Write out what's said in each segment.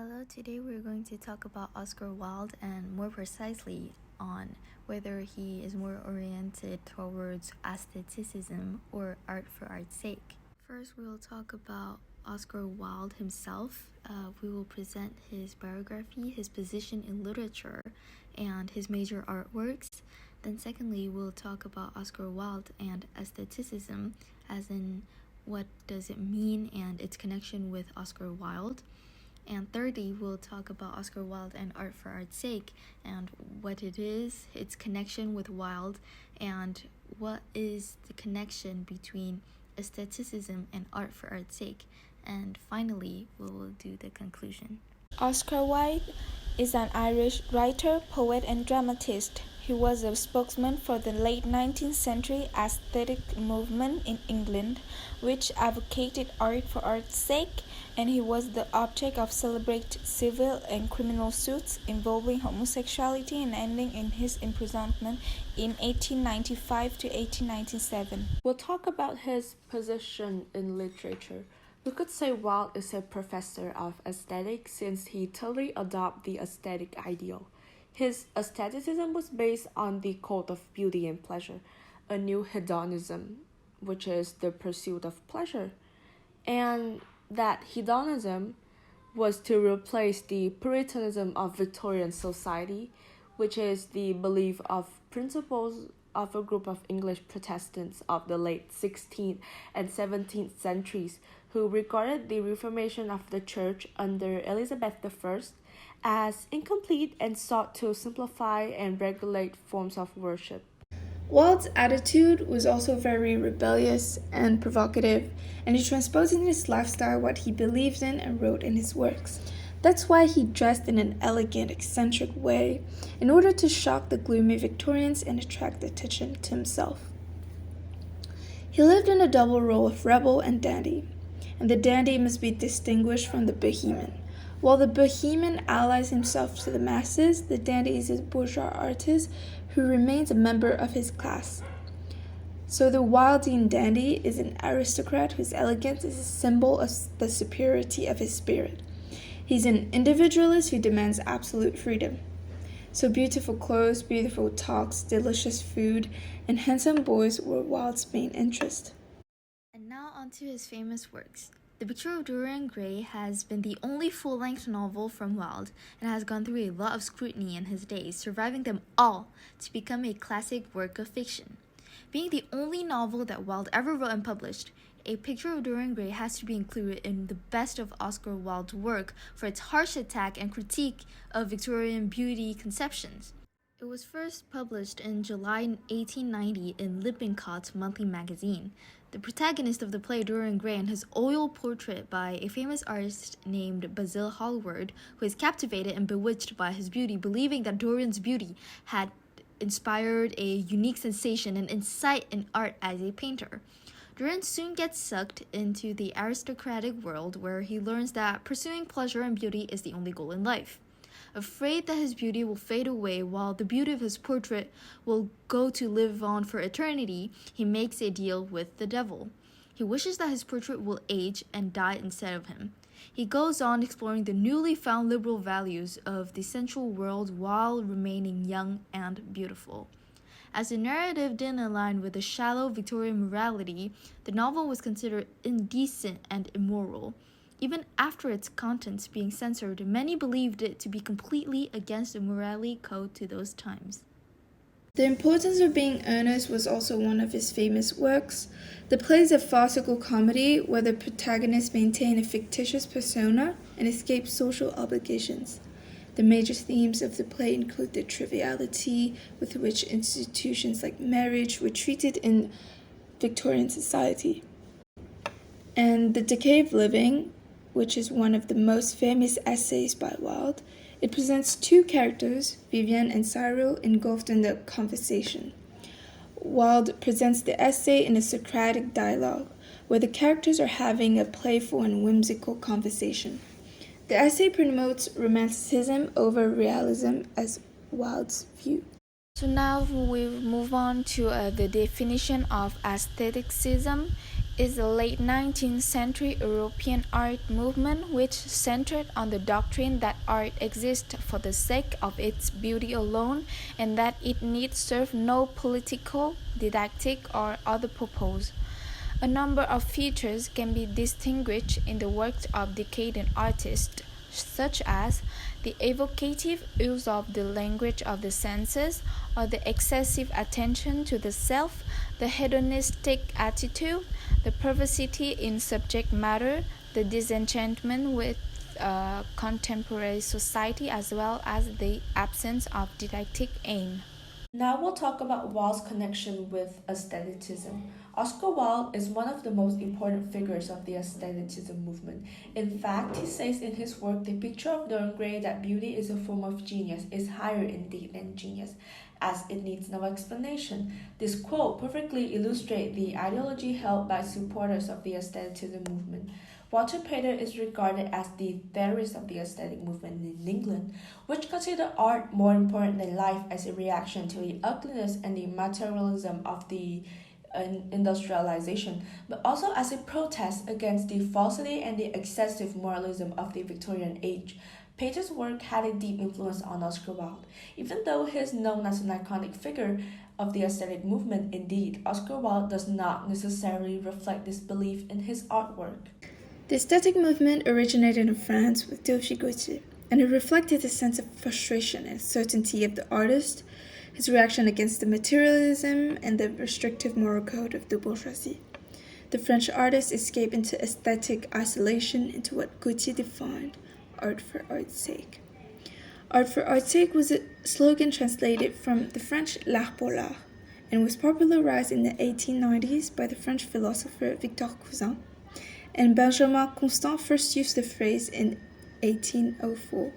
Hello, today we're going to talk about Oscar Wilde and more precisely on whether he is more oriented towards aestheticism or art for art's sake. First, we will talk about Oscar Wilde himself. We will present his biography, his position in literature, and his major artworks. Then secondly, we'll talk about Oscar Wilde and aestheticism, as in what does it mean and its connection with Oscar Wilde. And thirdly, we'll talk about Oscar Wilde and art for art's sake and what it is, its connection with Wilde, and what is the connection between aestheticism and art for art's sake. And finally, we will do the conclusion. Oscar Wilde is an Irish writer, poet, and dramatist. He was a spokesman for the late 19th century aesthetic movement in England, which advocated art for art's sake, and he was the object of celebrated civil and criminal suits involving homosexuality and ending in his imprisonment in 1895 to 1897. We'll talk about his position in literature. We could say Wilde is a professor of aesthetics since he totally adopted the aesthetic ideal. His aestheticism was based on the cult of beauty and pleasure, a new hedonism, which is the pursuit of pleasure. And that hedonism was to replace the Puritanism of Victorian society, which is the belief of principles of a group of English Protestants of the late 16th and 17th centuries who regarded the reformation of the church under Elizabeth I as incomplete and sought to simplify and regulate forms of worship. Wilde's attitude was also very rebellious and provocative, and he transposed in his lifestyle what he believed in and wrote in his works. That's why he dressed in an elegant, eccentric way, in order to shock the gloomy Victorians and attract attention to himself. He lived in a double role of rebel and dandy, and the dandy must be distinguished from the bohemian. While the bohemian allies himself to the masses, the dandy is a bourgeois artist who remains a member of his class. So the Wildean dandy is an aristocrat whose elegance is a symbol of the superiority of his spirit. He's an individualist who demands absolute freedom. So beautiful clothes, beautiful talks, delicious food, and handsome boys were Wilde's main interest. And now on to his famous works. The Picture of Dorian Gray has been the only full-length novel from Wilde and has gone through a lot of scrutiny in his days, surviving them all to become a classic work of fiction. Being the only novel that Wilde ever wrote and published, A Picture of Dorian Gray has to be included in the best of Oscar Wilde's work for its harsh attack and critique of Victorian beauty conceptions. It was first published in July 1890 in Lippincott's monthly magazine. The protagonist of the play Dorian Gray and his oil portrait by a famous artist named Basil Hallward, who is captivated and bewitched by his beauty, believing that Dorian's beauty had inspired a unique sensation and insight in art as a painter. Dorian soon gets sucked into the aristocratic world where he learns that pursuing pleasure and beauty is the only goal in life. Afraid that his beauty will fade away while the beauty of his portrait will go to live on for eternity, he makes a deal with the devil. He wishes that his portrait will age and die instead of him. He goes on exploring the newly found liberal values of the sensual world while remaining young and beautiful. As the narrative didn't align with the shallow Victorian morality, the novel was considered indecent and immoral. Even after its contents being censored, many believed it to be completely against the morality code to those times. The Importance of Being Earnest was also one of his famous works. The play is a farcical comedy where the protagonist maintains a fictitious persona and escapes social obligations. The major themes of the play include the triviality with which institutions like marriage were treated in Victorian society, and the decay of living, which is one of the most famous essays by Wilde. It presents two characters, Vivian and Cyril, engulfed in the conversation. Wilde presents the essay in a Socratic dialogue, where the characters are having a playful and whimsical conversation. The essay promotes romanticism over realism as Wilde's view. So now we move on to the definition of aestheticism. is the late 19th century European art movement which centered on the doctrine that art exists for the sake of its beauty alone and that it need serve no political, didactic, or other purpose. A number of features can be distinguished in the works of decadent artists, such as the evocative use of the language of the senses, or the excessive attention to the self, the hedonistic attitude, the perversity in subject matter, the disenchantment with contemporary society, as well as the absence of didactic aim. Now we'll talk about Wilde's connection with aestheticism. Oscar Wilde is one of the most important figures of the aestheticism movement. In fact, he says in his work, The Picture of Dorian Gray, that beauty is a form of genius, is higher indeed than genius, as it needs no explanation. This quote perfectly illustrates the ideology held by supporters of the aestheticism movement. Walter Pater is regarded as the theorist of the aesthetic movement in England, which considered art more important than life as a reaction to the ugliness and the materialism of the industrialization, but also as a protest against the falsity and the excessive moralism of the Victorian age. Pater's work had a deep influence on Oscar Wilde. Even though he is known as an iconic figure of the aesthetic movement, indeed, Oscar Wilde does not necessarily reflect this belief in his artwork. The aesthetic movement originated in France with Delphi Gautier, and it reflected a sense of frustration and certainty of the artist, his reaction against the materialism and the restrictive moral code of the bourgeoisie. The French artist escaped into aesthetic isolation into what Gautier defined art for art's sake. Art for art's sake was a slogan translated from the French l'art pour l'art and was popularized in the 1890s by the French philosopher Victor Cousin, and Benjamin Constant first used the phrase in 1804.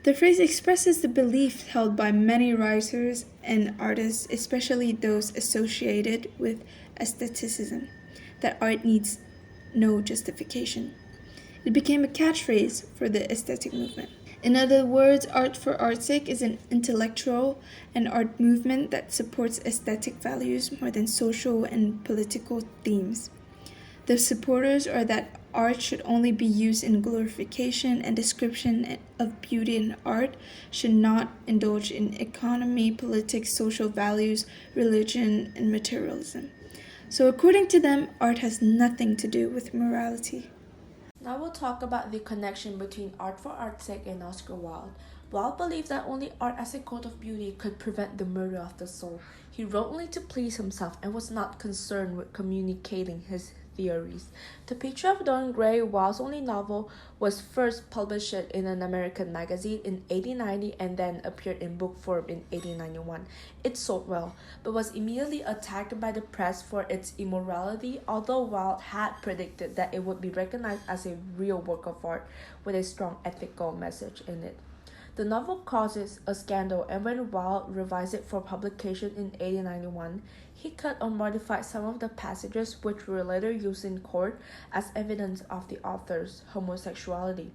The phrase expresses the belief held by many writers and artists, especially those associated with aestheticism, that art needs no justification. It became a catchphrase for the aesthetic movement. In other words, art for art's sake is an intellectual and art movement that supports aesthetic values more than social and political themes. The supporters are that art should only be used in glorification and description of beauty, and art should not indulge in economy, politics, social values, religion, and materialism. So according to them, art has nothing to do with morality. Now we'll talk about the connection between art for art's sake and Oscar Wilde. Wilde believed that only art as a code of beauty could prevent the murder of the soul. He wrote only to please himself and was not concerned with communicating his theories. The Picture of Dorian Gray, Wilde's only novel, was first published in an American magazine in 1890 and then appeared in book form in 1891. It sold well, but was immediately attacked by the press for its immorality, although Wilde had predicted that it would be recognized as a real work of art with a strong ethical message in it. The novel causes a scandal, and when Wilde revised it for publication in 1891, he cut or modified some of the passages which were later used in court as evidence of the author's homosexuality.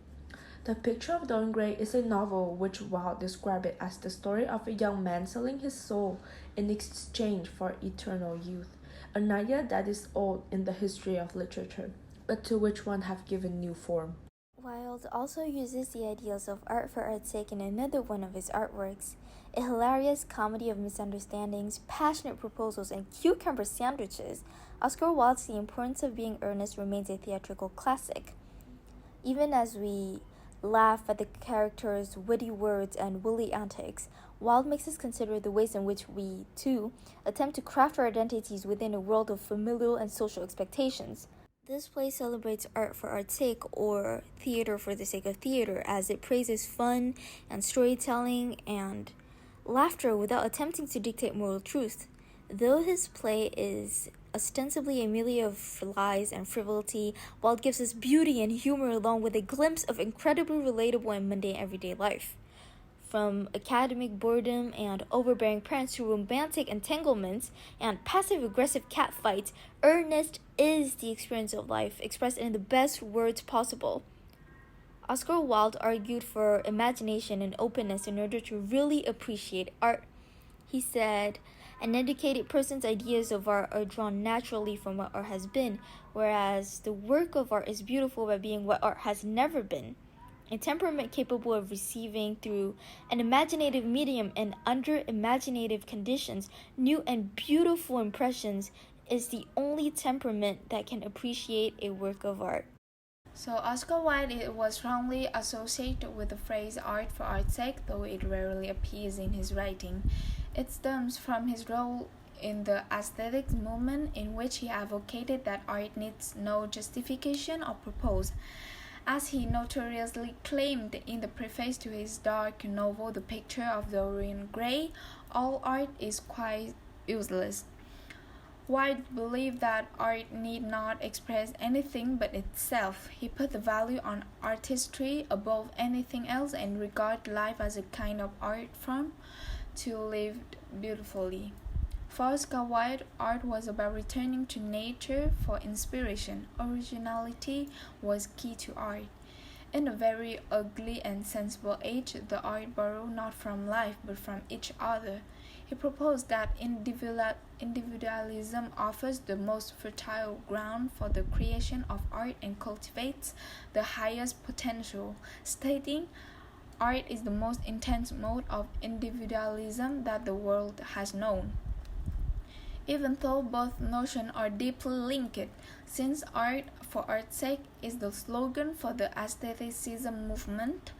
The Picture of Dorian Gray is a novel which Wilde described it as the story of a young man selling his soul in exchange for eternal youth, an idea that is old in the history of literature, but to which one have given new form. Wilde also uses the ideals of art for art's sake in another one of his artworks, a hilarious comedy of misunderstandings, passionate proposals, and cucumber sandwiches. Oscar Wilde's The Importance of Being Earnest remains a theatrical classic. Even as we laugh at the characters' witty words and woolly antics, Wilde makes us consider the ways in which we, too, attempt to craft our identities within a world of familial and social expectations. This play celebrates art for art's sake, or theater for the sake of theater, as it praises fun and storytelling and laughter without attempting to dictate moral truth. Though his play is ostensibly a milieu of lies and frivolity, Wilde gives us beauty and humor along with a glimpse of incredibly relatable and mundane everyday life. From academic boredom and overbearing parents to romantic entanglements and passive-aggressive catfights, earnest is the experience of life expressed in the best words possible. Oscar Wilde argued for imagination and openness in order to really appreciate art. He said, An educated person's ideas of art are drawn naturally from what art has been, whereas the work of art is beautiful by being what art has never been. A temperament capable of receiving through an imaginative medium and under imaginative conditions new and beautiful impressions is the only temperament that can appreciate a work of art. So Oscar Wilde was strongly associated with the phrase art for art's sake, though it rarely appears in his writing. It stems from his role in the aesthetics movement, in which he advocated that art needs no justification or purpose. As he notoriously claimed in the preface to his dark novel The Picture of Dorian Gray, all art is quite useless. Wilde believed that art need not express anything but itself. He put the value on artistry above anything else and regarded life as a kind of art form to live beautifully. For Oscar Wilde, art was about returning to nature for inspiration. Originality was key to art. In a very ugly and sensible age, the art borrowed not from life but from each other. He proposed that individualism offers the most fertile ground for the creation of art and cultivates the highest potential, stating, "Art is the most intense mode of individualism that the world has known." Even though both notions are deeply linked, since art for art's sake is the slogan for the aestheticism movement,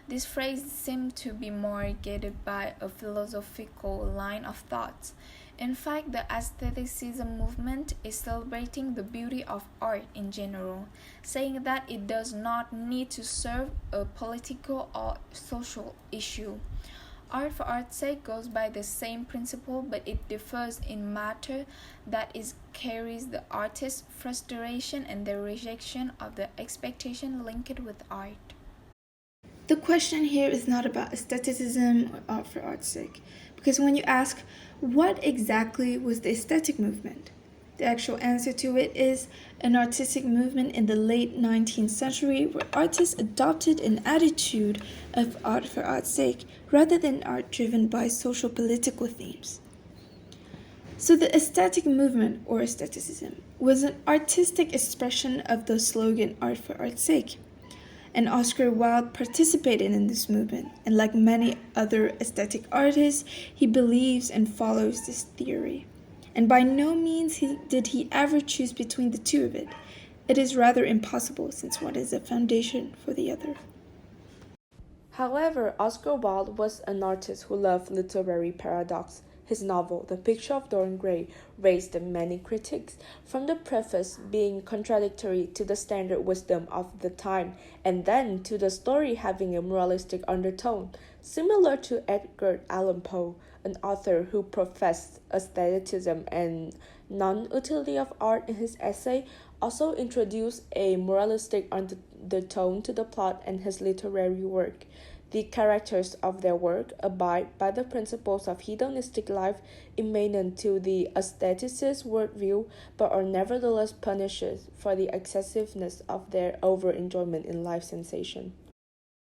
this phrase seems to be more guided by a philosophical line of thought. In fact, the aestheticism movement is celebrating the beauty of art in general, saying that it does not need to serve a political or social issue. Art for art's sake goes by the same principle, but it differs in matter, that is, carries the artist's frustration and the rejection of the expectation linked with art. The question here is not about aestheticism or art for art's sake, because when you ask, what exactly was the aesthetic movement? The actual answer to it is an artistic movement in the late 19th century where artists adopted an attitude of art for art's sake rather than art driven by social political themes. So the aesthetic movement, or aestheticism, was an artistic expression of the slogan art for art's sake. And Oscar Wilde participated in this movement, and like many other aesthetic artists, he believes and follows this theory. And by no means did he ever choose between the two of it. It is rather impossible, since one is a foundation for the other. However, Oscar Wilde was an artist who loved literary paradox. His novel, The Picture of Dorian Gray, raised many critiques, from the preface being contradictory to the standard wisdom of the time, and then to the story having a moralistic undertone, similar to Edgar Allan Poe, an author who professed aestheticism and non-utility of art in his essay, also introduced a moralistic undertone to the plot in his literary work. The characters of their work abide by the principles of hedonistic life immanent to the aestheticist worldview, but are nevertheless punished for the excessiveness of their over-enjoyment in life sensation.